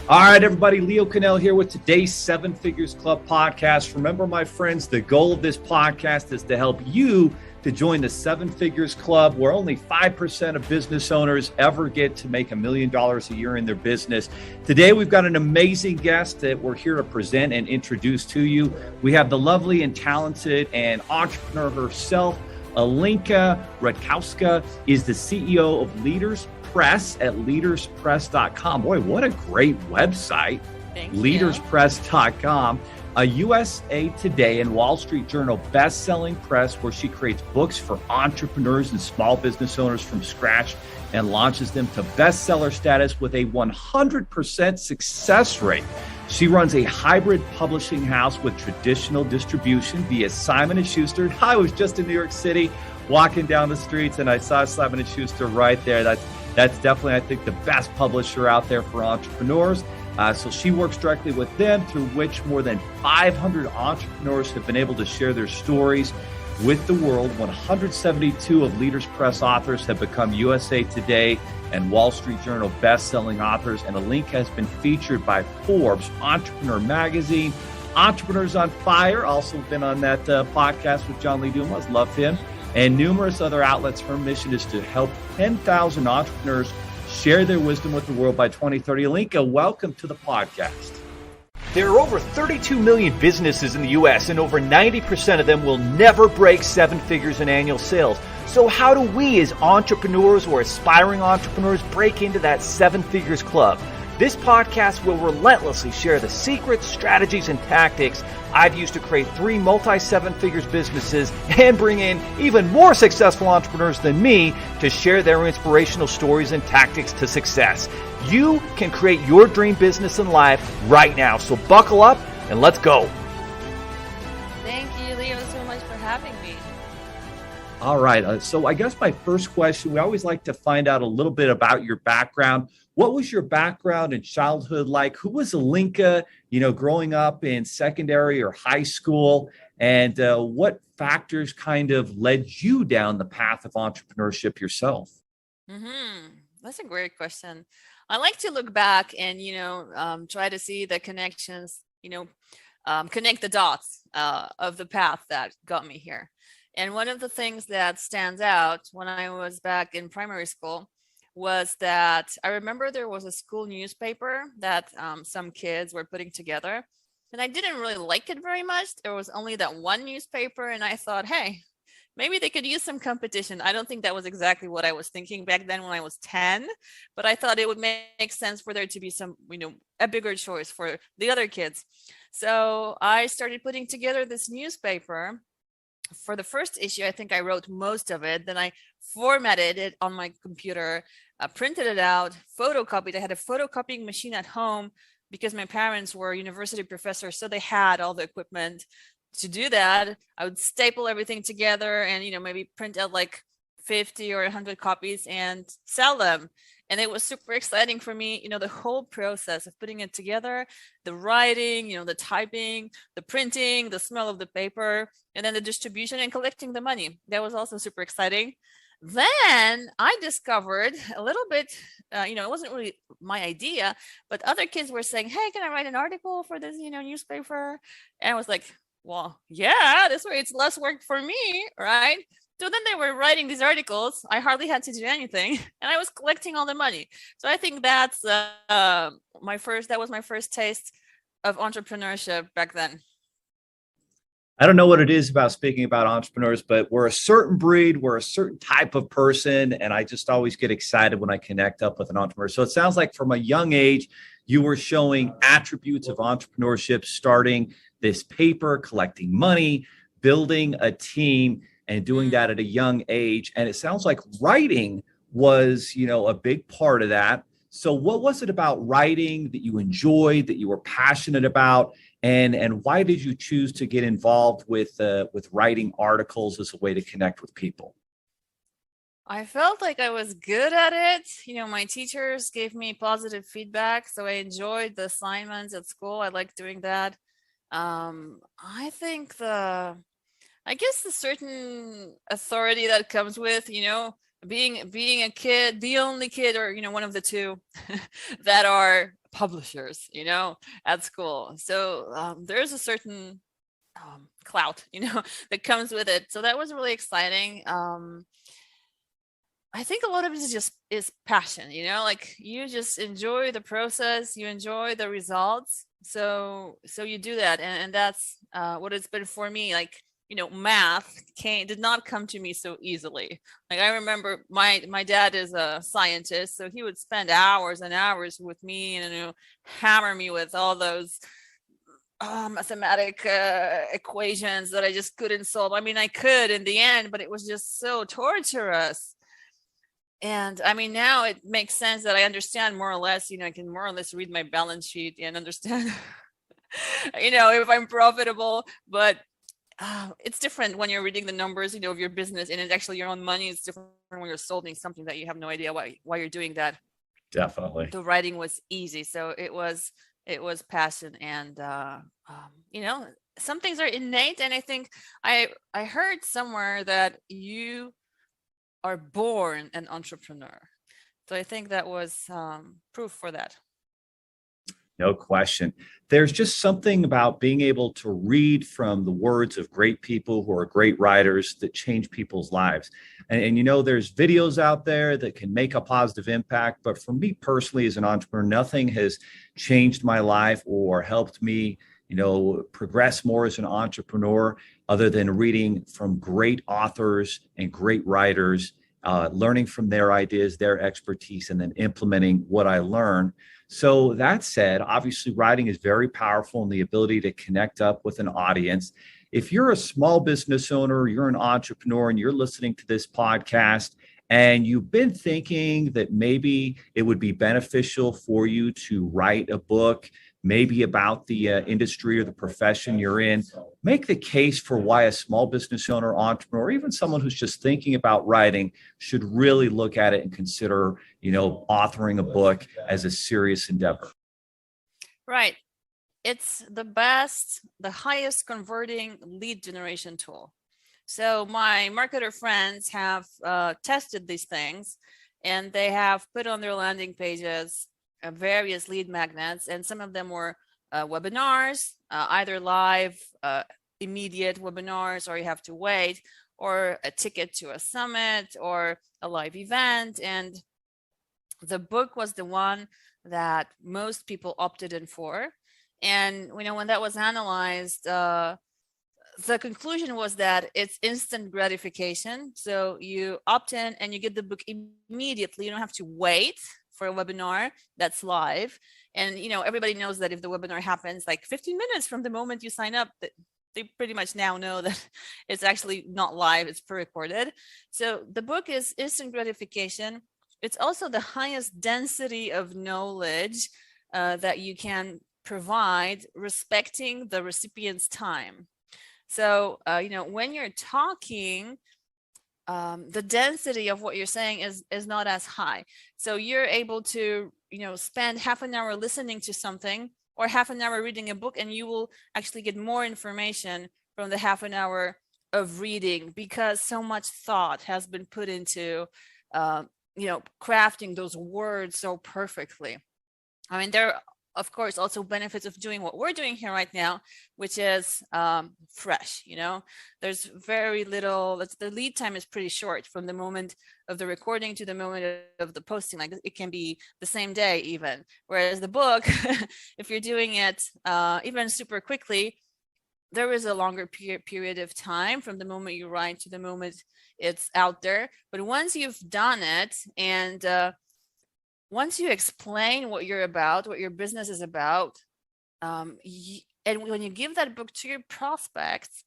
All right, everybody, Leo Cannell here with today's Seven Figures Club podcast. Remember, my friends, the goal of this podcast is to help you to join the Seven Figures Club, where only 5% of business owners ever get to make $1 million a year in their business. Today, we've got an amazing guest that we're here to present and introduce to you. We have the lovely and talented and entrepreneur herself, Alinka. RUTKOWSKA is the CEO of Leaders Press at leaderspress.com. Boy, what a great website. Leaderspress.com, a USA Today and Wall Street Journal best-selling press where she creates books for entrepreneurs and small business owners from scratch and launches them to bestseller status with a 100% success rate. She runs a hybrid publishing house with traditional distribution via Simon & Schuster. I was just in New York City walking down the streets and I saw Simon & Schuster right there. That's definitely, I think, the best publisher out there for entrepreneurs. So she works directly with them, through which more than 500 entrepreneurs have been able to share their stories with the world. 172 of Leaders Press authors have become USA Today and Wall Street Journal best-selling authors. And Alinka has been featured by Forbes, Entrepreneur Magazine, Entrepreneurs on Fire, also been on that podcast with John Lee Dumas, loved him, and numerous other outlets. Her mission is to help 10,000 entrepreneurs share their wisdom with the world by 2030. Alinka, welcome to the podcast. There are over 32 million businesses in the U.S., and over 90% of them will never break seven figures in annual sales. So how do we as entrepreneurs or aspiring entrepreneurs break into that seven figures club? This podcast will relentlessly share the secrets, strategies, and tactics I've used to create 3 multi-seven figures businesses and bring in even more successful entrepreneurs than me to share their inspirational stories and tactics to success. You can create your dream business and life right now. So buckle up and let's go. Thank you, Leo, so much for having me. All right. So I guess my first question, we always like to find out a little bit about your background. What was your background and childhood like? Who was Alinka, growing up in secondary or high school? And what factors kind of led you down the path of entrepreneurship yourself? That's a great question. I like to look back and, try to see the connections, connect the dots of the path that got me here. And one of the things that stands out when I was back in primary school was that I remember there was a school newspaper that some kids were putting together, and I didn't really like it very much. There was only that one newspaper, and I thought, hey, maybe they could use some competition. I don't think that was exactly what I was thinking back then when I was 10, but I thought it would make sense for there to be some, a bigger choice for the other kids. So I started putting together this newspaper. For the first issue, I think I wrote most of it. Then I formatted it on my computer, printed it out, photocopied. I had a photocopying machine at home because my parents were university professors, so they had all the equipment to do that. I would staple everything together and, maybe print out like 50 or 100 copies and sell them. And it was super exciting for me, the whole process of putting it together, the writing, the typing, the printing, the smell of the paper, and then the distribution and collecting the money. That was also super exciting. Then I discovered a little bit, it wasn't really my idea, but other kids were saying, hey, can I write an article for this, newspaper? And I was like, well, yeah, this way it's less work for me, right? So then they were writing these articles. I hardly had to do anything, and I was collecting all the money. So I think that's that was my first taste of entrepreneurship back then. I don't know what it is about speaking about entrepreneurs, but we're a certain breed, we're a certain type of person, and I just always get excited when I connect up with an entrepreneur. So it sounds like from a young age, you were showing attributes of entrepreneurship, starting this paper, collecting money, building a team, and doing that at a young age. And it sounds like writing was, a big part of that. So what was it about writing that you enjoyed, that you were passionate about? And why did you choose to get involved with writing articles as a way to connect with people? I felt like I was good at it. My teachers gave me positive feedback, so I enjoyed the assignments at school. I liked doing that. I think the certain authority that comes with, being a kid, the only kid, or one of the two that are publishers, at school. So there's a certain clout, that comes with it. So that was really exciting. I think a lot of it is passion, like you just enjoy the process, you enjoy the results. So you do that. And that's what it's been for me. Like, math did not come to me so easily. Like I remember my dad is a scientist, so he would spend hours and hours with me and, hammer me with all those mathematic equations that I just couldn't solve. I mean, I could in the end, but it was just so torturous. And I mean, now it makes sense that I understand more or less, I can more or less read my balance sheet and understand, if I'm profitable. But it's different when you're reading the numbers, of your business, and it's actually your own money. It's different when you're solving something that you have no idea why you're doing that. Definitely. The writing was easy. So it was passion. And, some things are innate. And I think I heard somewhere that you are born an entrepreneur. So I think that was proof for that. No question. There's just something about being able to read from the words of great people who are great writers that change people's lives. And there's videos out there that can make a positive impact. But for me personally, as an entrepreneur, nothing has changed my life or helped me, progress more as an entrepreneur other than reading from great authors and great writers, learning from their ideas, their expertise, and then implementing what I learn. So that said, obviously writing is very powerful in the ability to connect up with an audience. If you're a small business owner, you're an entrepreneur, and you're listening to this podcast, and you've been thinking that maybe it would be beneficial for you to write a book, maybe about the industry or the profession you're in, make the case for why a small business owner, entrepreneur, or even someone who's just thinking about writing should really look at it and consider, authoring a book as a serious endeavor. Right. It's the highest converting lead generation tool. So my marketer friends have tested these things, and they have put on their landing pages various lead magnets, and some of them were webinars, either live, immediate webinars, or you have to wait, or a ticket to a summit or a live event. And the book was the one that most people opted in for. And when that was analyzed, the conclusion was that it's instant gratification. So you opt in and you get the book immediately. You don't have to wait for a webinar that's live. And everybody knows that if the webinar happens like 15 minutes from the moment you sign up, they pretty much now know that it's actually not live, it's pre-recorded. So the book is instant gratification. It's also the highest density of knowledge that you can provide, respecting the recipient's time. So when you're talking, the density of what you're saying is not as high. So you're able to, spend half an hour listening to something or half an hour reading a book, and you will actually get more information from the half an hour of reading, because so much thought has been put into, crafting those words so perfectly. I mean, there are, of course, also benefits of doing what we're doing here right now, which is fresh. There's very little, the lead time is pretty short from the moment of the recording to the moment of the posting. Like it can be the same day even. Whereas the book, if you're doing it even super quickly, there is a longer period of time from the moment you write to the moment it's out there. But once you've done it, and once you explain what you're about, what your business is about, and when you give that book to your prospects,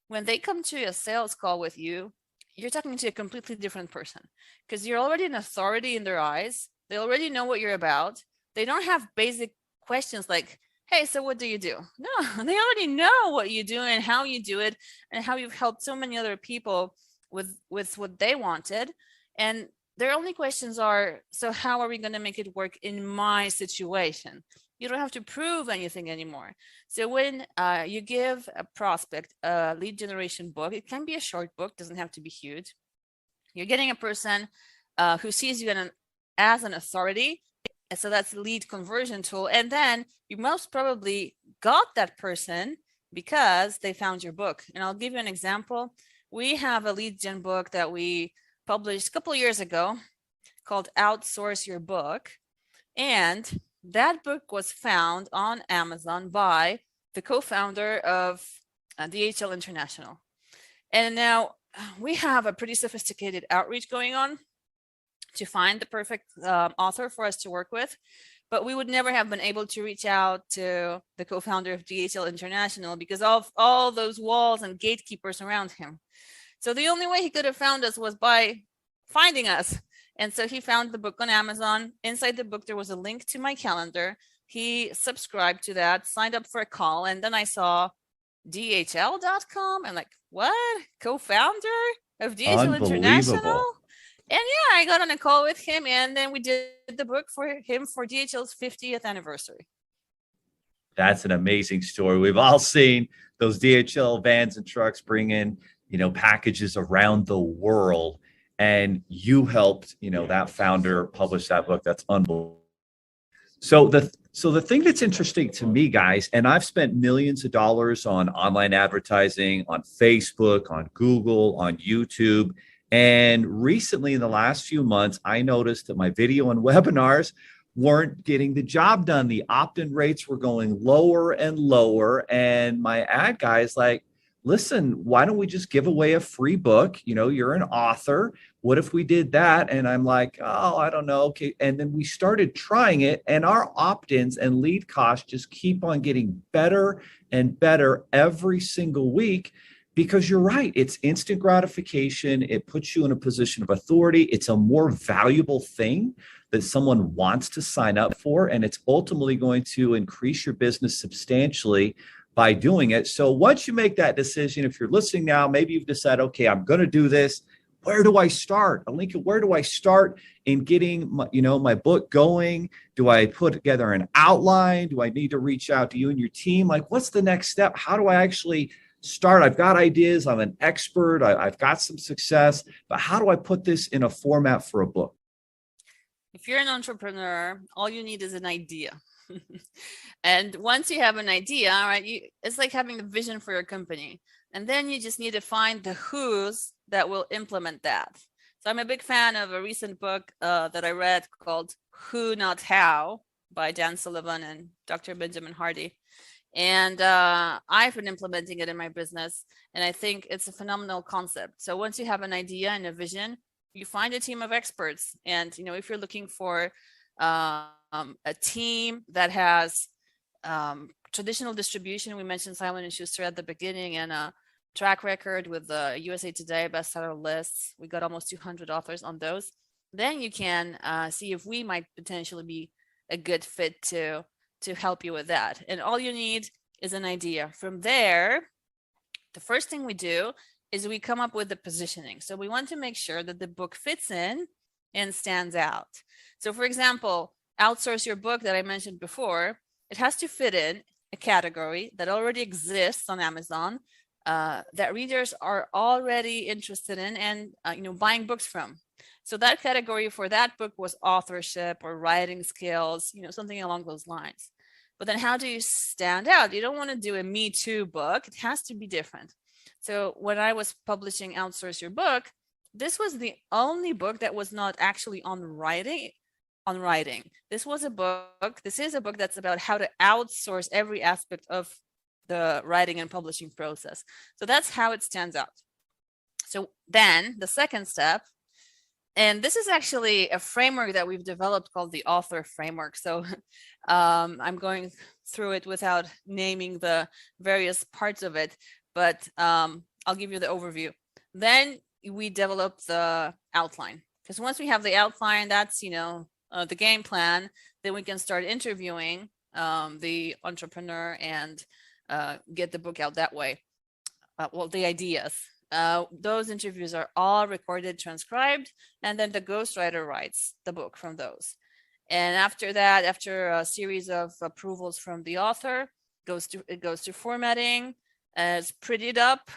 when they come to a sales call with you, you're talking to a completely different person, because you're already an authority in their eyes. They already know what you're about. They don't have basic questions like, hey, so what do you do? No, they already know what you do and how you do it and how you've helped so many other people with what they wanted. And their only questions are, so how are we going to make it work in my situation? You don't have to prove anything anymore. So when you give a prospect a lead generation book, it can be a short book, doesn't have to be huge. You're getting a person who sees you as an authority. And so that's the lead conversion tool. And then you most probably got that person because they found your book. And I'll give you an example. We have a lead gen book that we published a couple of years ago called Outsource Your Book. And that book was found on Amazon by the co-founder of DHL International. And now we have a pretty sophisticated outreach going on to find the perfect author for us to work with. But we would never have been able to reach out to the co-founder of DHL International because of all those walls and gatekeepers around him. So the only way he could have found us was by finding us. And so he found the book on Amazon. Inside the book, there was a link to my calendar. He subscribed to that, signed up for a call, and then I saw DHL.com. I'm like, what? Co-founder of DHL International? And yeah, I got on a call with him, and then we did the book for him for DHL's 50th anniversary. That's an amazing story. We've all seen those DHL vans and trucks bring in, packages around the world. And you helped, that founder publish that book. That's unbelievable. So the thing that's interesting to me, guys, and I've spent millions of dollars on online advertising, on Facebook, on Google, on YouTube. And recently, in the last few months, I noticed that my video and webinars weren't getting the job done. The opt-in rates were going lower and lower. And my ad guy is like, listen, why don't we just give away a free book? You're an author. What if we did that? And I'm like, oh, I don't know. Okay. And then we started trying it, and our opt-ins and lead costs just keep on getting better and better every single week. Because you're right, it's instant gratification. It puts you in a position of authority. It's a more valuable thing that someone wants to sign up for, and it's ultimately going to increase your business substantially by doing it. So once you make that decision, if you're listening now, maybe you've decided, okay, I'm going to do this. Where do I start? Alinka, where do I start in getting my book going? Do I put together an outline? Do I need to reach out to you and your team? Like, what's the next step? How do I actually start? I've got ideas. I'm an expert. I've got some success, but how do I put this in a format for a book? If you're an entrepreneur, all you need is an idea. And once you have an idea, right, it's like having a vision for your company. And then you just need to find the who's that will implement that. So I'm a big fan of a recent book that I read called Who Not How by Dan Sullivan and Dr. Benjamin Hardy. And I've been implementing it in my business, and I think it's a phenomenal concept. So once you have an idea and a vision, you find a team of experts. And if you're looking for a team that has traditional distribution, we mentioned Simon & Schuster at the beginning, and a track record with the USA Today bestseller lists. We got almost 200 authors on those. Then you can see if we might potentially be a good fit to help you with that. And all you need is an idea. From there, the first thing we do is we come up with the positioning. So we want to make sure that the book fits in and stands out. So for example, Outsource Your Book that I mentioned before, it has to fit in a category that already exists on Amazon, that readers are already interested in and buying books from. So that category for that book was authorship or writing skills, something along those lines. But then how do you stand out? You don't want to do a Me Too book. It has to be different. So when I was publishing Outsource Your Book, this was the only book that was not actually on writing. This is a book that's about how to outsource every aspect of the writing and publishing process. So that's how it stands out. So then the second step, and this is actually a framework that we've developed called the author framework. So I'm going through it without naming the various parts of it, but I'll give you the overview. Then we develop the outline, because once we have the outline, that's the game plan, then we can start interviewing the entrepreneur and get the book out that way. The ideas. Those interviews are all recorded, transcribed, and then the ghostwriter writes the book from those. And after that, after a series of approvals from the author, it goes to formatting, it's prettied up,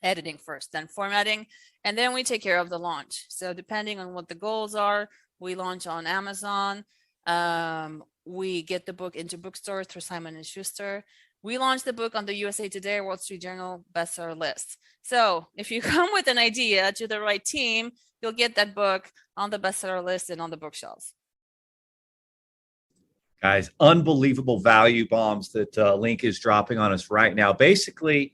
editing first, then formatting, and then we take care of the launch. So depending on what the goals are, we launch on Amazon. We get the book into bookstores through Simon & Schuster. We launch the book on the USA Today, Wall Street Journal bestseller list. So if you come with an idea to the right team, you'll get that book on the bestseller list and on the bookshelves. Guys, unbelievable value bombs that Alinka is dropping on us right now. Basically,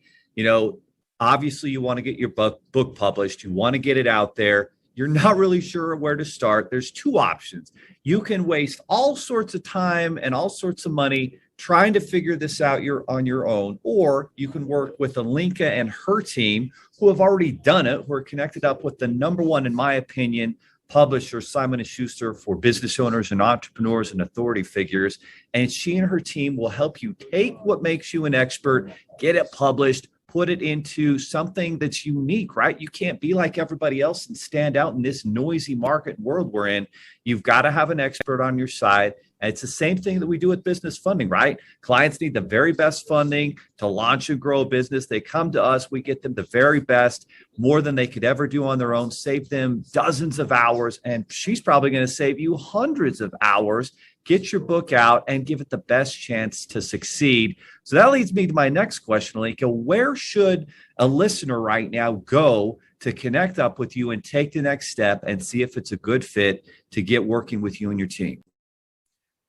obviously you want to get your book published. You want to get it out there. You're not really sure where to start. There's two options. You can waste all sorts of time and all sorts of money trying to figure this out on your own, or you can work with Alinka and her team who have already done it, who are connected up with the number one, in my opinion, publisher, Simon & Schuster, for business owners and entrepreneurs and authority figures. And she and her team will help you take what makes you an expert, get it published, put it into something that's unique, right? You can't be like everybody else and stand out in this noisy market world we're in. You've got to have an expert on your side. And it's the same thing that we do with business funding, right? Clients need the very best funding to launch and grow a business. They come to us, we get them the very best, more than they could ever do on their own, save them dozens of hours. And she's probably going to save you hundreds of hours. Get your book out and give it the best chance to succeed. So that leads me to my next question, Alinka. Where should a listener right now go to connect up with you and take the next step and see if it's a good fit to get working with you and your team?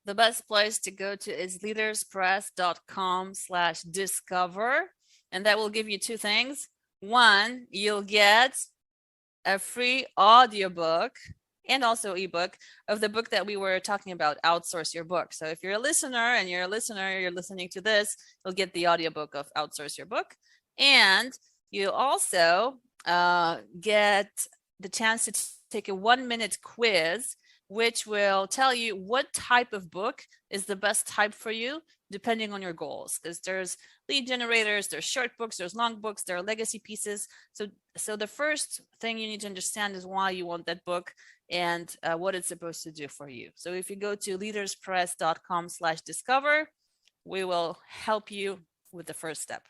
The best place to go to is leaderspress.com/discover. And that will give you two things. One, you'll get a free audiobook and also ebook of the book that we were talking about, Outsource Your Book. So if you're a listener and you're listening to this, you'll get the audiobook of Outsource Your Book. And you'll also get the chance to take a 1-minute quiz, which will tell you what type of book is the best type for you, depending on your goals. Because there's lead generators, there's short books, there's long books, there are legacy pieces. So the first thing you need to understand is why you want that book and what it's supposed to do for you. So if you go to leaderspress.com/discover, we will help you with the first step.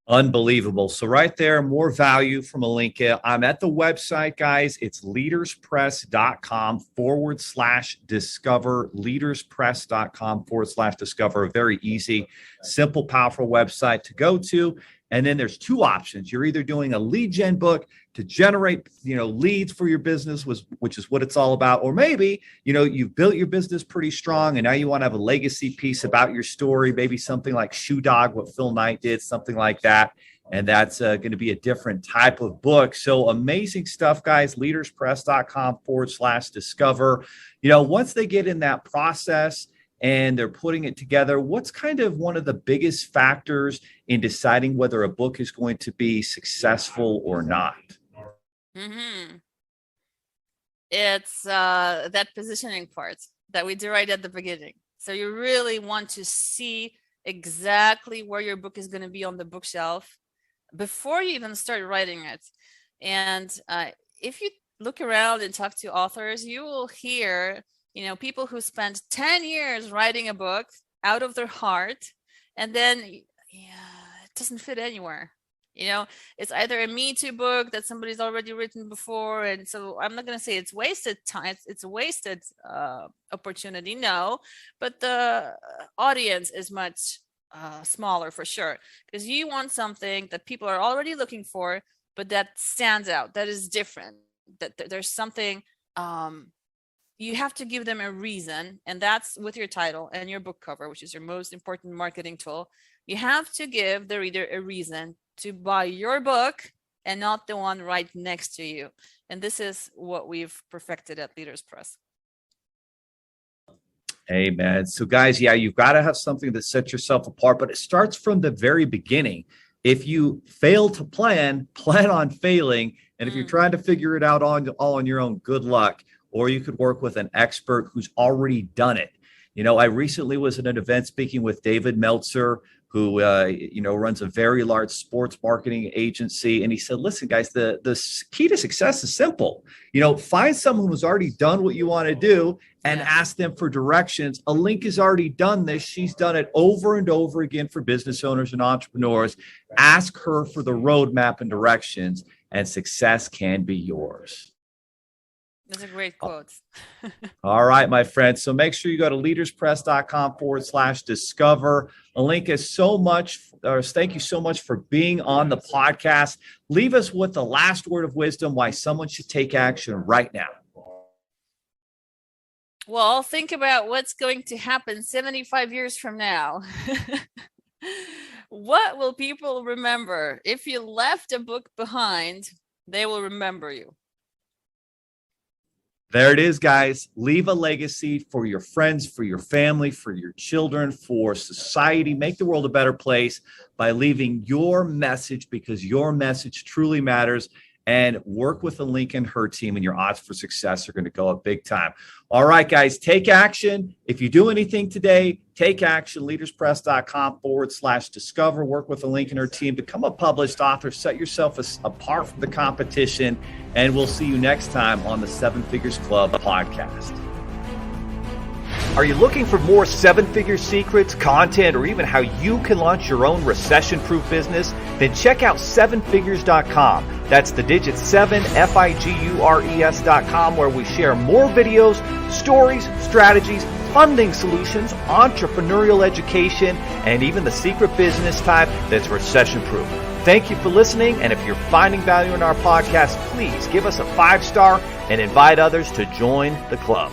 Unbelievable. So right there, more value from Alinka. I'm at the website, guys. It's leaderspress.com/discover, leaderspress.com/discover. A very easy, simple, powerful website to go to. And then there's two options. You're either doing a lead gen book to generate, leads for your business, which is what it's all about. Or maybe, you've built your business pretty strong and now you want to have a legacy piece about your story, maybe something like Shoe Dog, what Phil Knight did, something like that. And that's going to be a different type of book. So amazing stuff, guys. Leaderspress.com/discover. Once they get in that process and they're putting it together, what's kind of one of the biggest factors in deciding whether a book is going to be successful or not? It's that positioning part that we do right at the beginning. So you really want to see exactly where your book is going to be on the bookshelf before you even start writing it. And if you look around and talk to authors, you will hear people who spent 10 years writing a book out of their heart, and then it doesn't fit anywhere. It's either a Me Too book that somebody's already written before. And so I'm not going to say it's wasted time. It's a wasted opportunity. No, but the audience is much smaller for sure, because you want something that people are already looking for, but that stands out, that is different, that there's something, you have to give them a reason. And that's with your title and your book cover, which is your most important marketing tool. You have to give the reader a reason to buy your book and not the one right next to you. And this is what we've perfected at Leaders Press. Hey, man. So guys, you've got to have something that sets yourself apart, but it starts from the very beginning. If you fail to plan on failing. And if you're trying to figure it out all on your own, good luck. Or you could work with an expert who's already done it. I recently was at an event speaking with David Meltzer, who runs a very large sports marketing agency, and he said, "Listen, guys, the key to success is simple. Find someone who's already done what you want to do and ask them for directions." Alinka has already done this. She's done it over and over again for business owners and entrepreneurs. Ask her for the roadmap and directions, and success can be yours. That's a great quote. All right, my friends. So make sure you go to leaderspress.com/discover. Alinka, thank you so much for being on the podcast. Leave us with the last word of wisdom why someone should take action right now. Well, think about what's going to happen 75 years from now. What will people remember? If you left a book behind, they will remember you. There it is, guys. Leave a legacy for your friends, for your family, for your children, for society. Make the world a better place by leaving your message, because your message truly matters. And work with Alinka and her team, and your odds for success are going to go up big time. All right, guys, take action. If you do anything today, take action. leaderspress.com/discover. Work with Alinka and her team. Become a published author. Set yourself apart from the competition. And we'll see you next time on the Seven Figures Club podcast. Are you looking for more seven-figure secrets, content, or even how you can launch your own recession-proof business? Then check out sevenfigures.com. That's the digit 7, FIGURES.com, where we share more videos, stories, strategies, funding solutions, entrepreneurial education, and even the secret business type that's recession-proof. Thank you for listening, and if you're finding value in our podcast, please give us a 5-star and invite others to join the club.